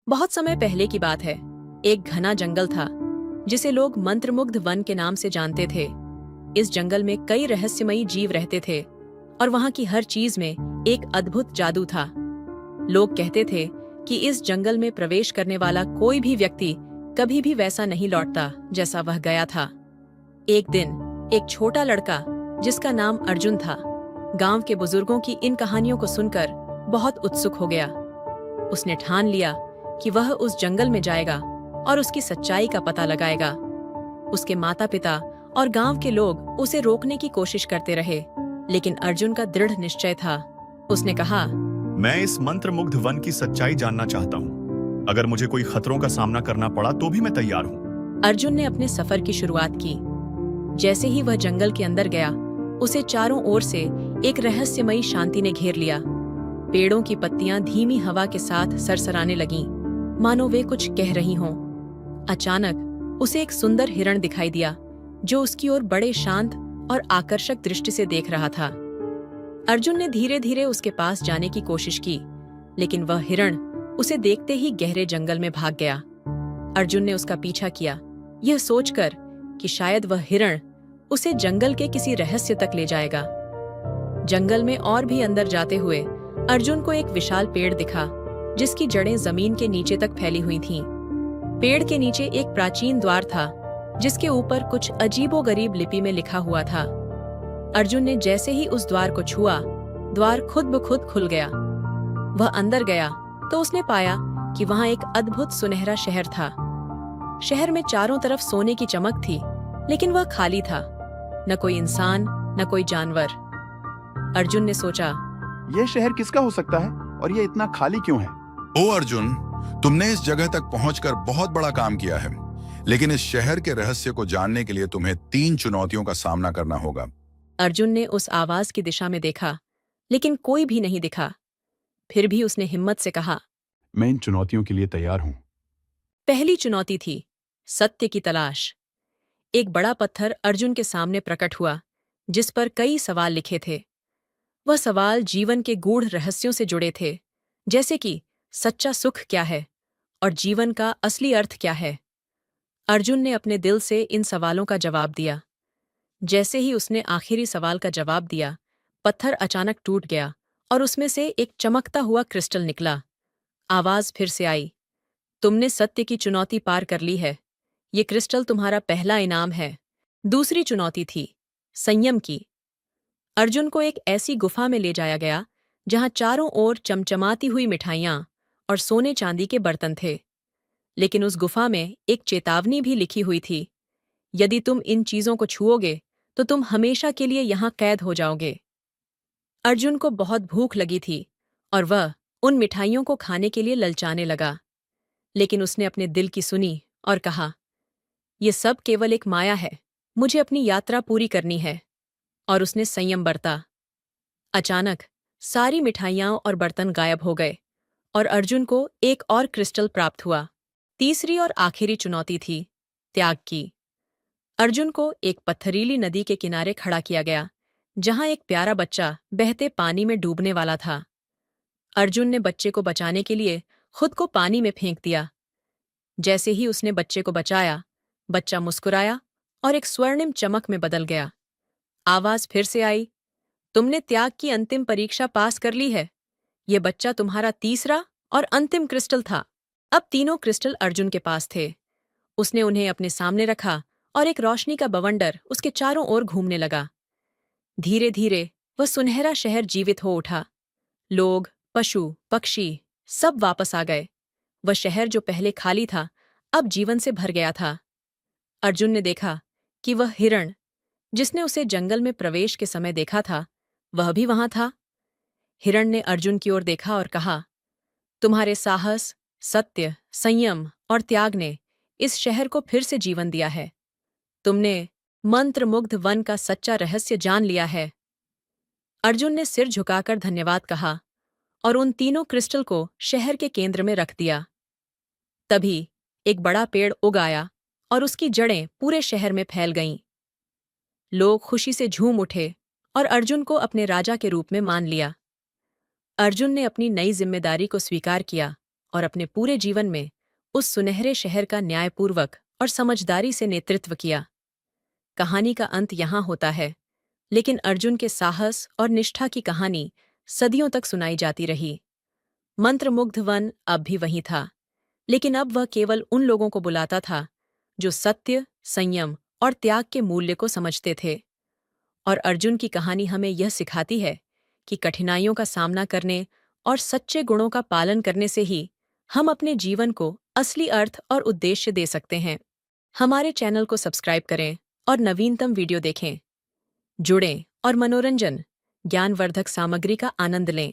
बहुत समय पहले की बात है। एक घना जंगल था जिसे लोग मंत्रमुग्ध वन के नाम से जानते थे। इस जंगल में कई रहस्यमयी जीव रहते थे और वहां की हर चीज में एक अद्भुत जादू था। लोग कहते थे कि इस जंगल में प्रवेश करने वाला कोई भी व्यक्ति कभी भी वैसा नहीं लौटता जैसा वह गया था। एक दिन एक छोटा लड़का जिसका नाम अर्जुन था, गांव के बुजुर्गों की इन कहानियों को सुनकर बहुत उत्सुक हो गया। उसने ठान लिया कि वह उस जंगल में जाएगा और उसकी सच्चाई का पता लगाएगा। उसके माता पिता और गांव के लोग उसे रोकने की कोशिश करते रहे, लेकिन अर्जुन का दृढ़ निश्चय था। उसने कहा, मैं इस मंत्रमुग्ध वन की सच्चाई जानना चाहता हूँ। अगर मुझे कोई खतरों का सामना करना पड़ा तो भी मैं तैयार हूँ। अर्जुन ने अपने सफर की शुरुआत की। जैसे ही वह जंगल के अंदर गया, उसे चारों ओर से एक रहस्यमयी शांति ने घेर लिया। पेड़ों की पत्तियां धीमी हवा के साथ सरसराने लगीं, मानो वे कुछ कह रही हों। अचानक उसे एक सुंदर हिरण दिखाई दिया जो उसकी ओर बड़े शांत और आकर्षक दृष्टि से देख रहा था। अर्जुन ने धीरे धीरे उसके पास जाने की कोशिश की, लेकिन वह हिरण उसे देखते ही गहरे जंगल में भाग गया। अर्जुन ने उसका पीछा किया, यह सोचकर कि शायद वह हिरण उसे जंगल के किसी रहस्य तक ले जाएगा। जंगल में और भी अंदर जाते हुए अर्जुन को एक विशाल पेड़ दिखा जिसकी जड़ें जमीन के नीचे तक फैली हुई थीं। पेड़ के नीचे एक प्राचीन द्वार था जिसके ऊपर कुछ अजीबोगरीब लिपि में लिखा हुआ था। अर्जुन ने जैसे ही उस द्वार को छुआ, द्वार खुद ब खुद खुल गया। वह अंदर गया तो उसने पाया कि वहां एक अद्भुत सुनहरा शहर था। शहर में चारों तरफ सोने की चमक थी, लेकिन वह खाली था। न कोई इंसान, न कोई जानवर। अर्जुन ने सोचा, यह शहर किसका हो सकता है और यह इतना खाली क्यों है? ओ अर्जुन, तुमने इस जगह तक पहुंचकर बहुत बड़ा काम किया है, लेकिन इस शहर के रहस्य को जानने के लिए तुम्हें 3 चुनौतियों का सामना करना होगा। अर्जुन ने उस आवाज की दिशा में देखा, लेकिन कोई भी नहीं दिखा। फिर भी उसने हिम्मत से कहा, मैं इन चुनौतियों के लिए तैयार हूं। पहली चुनौती थी सत्य की तलाश। एक बड़ा पत्थर अर्जुन के सामने प्रकट हुआ जिस पर कई सवाल लिखे थे। वह सवाल जीवन के गूढ़ रहस्यों से जुड़े थे, जैसे कि सच्चा सुख क्या है और जीवन का असली अर्थ क्या है। अर्जुन ने अपने दिल से इन सवालों का जवाब दिया। जैसे ही उसने आखिरी सवाल का जवाब दिया, पत्थर अचानक टूट गया और उसमें से एक चमकता हुआ क्रिस्टल निकला। आवाज फिर से आई, तुमने सत्य की चुनौती पार कर ली है। ये क्रिस्टल तुम्हारा पहला इनाम है। दूसरी चुनौती थी संयम की। अर्जुन को एक ऐसी गुफा में ले जाया गया जहां चारों ओर चमचमाती हुई मिठाइयां और सोने चांदी के बर्तन थे। लेकिन उस गुफा में एक चेतावनी भी लिखी हुई थी, यदि तुम इन चीजों को छुओगे तो तुम हमेशा के लिए यहां कैद हो जाओगे। अर्जुन को बहुत भूख लगी थी और वह उन मिठाइयों को खाने के लिए ललचाने लगा, लेकिन उसने अपने दिल की सुनी और कहा, यह सब केवल एक माया है, मुझे अपनी यात्रा पूरी करनी है। और उसने संयम बरता। अचानक सारी मिठाइयां और बर्तन गायब हो गए और अर्जुन को एक और क्रिस्टल प्राप्त हुआ। तीसरी और आखिरी चुनौती थी त्याग की। अर्जुन को एक पत्थरीली नदी के किनारे खड़ा किया गया जहां एक प्यारा बच्चा बहते पानी में डूबने वाला था। अर्जुन ने बच्चे को बचाने के लिए खुद को पानी में फेंक दिया। जैसे ही उसने बच्चे को बचाया, बच्चा मुस्कुराया और एक स्वर्णिम चमक में बदल गया। आवाज फिर से आई, तुमने त्याग की अंतिम परीक्षा पास कर ली है। यह बच्चा तुम्हारा तीसरा और अंतिम क्रिस्टल था। अब तीनों क्रिस्टल अर्जुन के पास थे। उसने उन्हें अपने सामने रखा और एक रोशनी का बवंडर उसके चारों ओर घूमने लगा। धीरे धीरे वह सुनहरा शहर जीवित हो उठा। लोग, पशु, पक्षी सब वापस आ गए। वह शहर जो पहले खाली था, अब जीवन से भर गया था। अर्जुन ने देखा कि वह हिरण जिसने उसे जंगल में प्रवेश के समय देखा था, वह भी वहां था। हिरण ने अर्जुन की ओर देखा और कहा, तुम्हारे साहस, सत्य, संयम और त्याग ने इस शहर को फिर से जीवन दिया है। तुमने मंत्रमुग्ध वन का सच्चा रहस्य जान लिया है। अर्जुन ने सिर झुकाकर धन्यवाद कहा और उन तीनों क्रिस्टल को शहर के केंद्र में रख दिया। तभी एक बड़ा पेड़ उग आया और उसकी जड़ें पूरे शहर में फैल गईं। लोग खुशी से झूम उठे और अर्जुन को अपने राजा के रूप में मान लिया। अर्जुन ने अपनी नई जिम्मेदारी को स्वीकार किया और अपने पूरे जीवन में उस सुनहरे शहर का न्यायपूर्वक और समझदारी से नेतृत्व किया। कहानी का अंत यहाँ होता है, लेकिन अर्जुन के साहस और निष्ठा की कहानी सदियों तक सुनाई जाती रही। मंत्रमुग्ध वन अब भी वहीं था, लेकिन अब वह केवल उन लोगों को बुलाता था जो सत्य, संयम और त्याग के मूल्य को समझते थे। और अर्जुन की कहानी हमें यह सिखाती है कि कठिनाइयों का सामना करने और सच्चे गुणों का पालन करने से ही हम अपने जीवन को असली अर्थ और उद्देश्य दे सकते हैं। हमारे चैनल को सब्सक्राइब करें और नवीनतम वीडियो देखें। जुड़ें और मनोरंजन, ज्ञानवर्धक सामग्री का आनंद लें।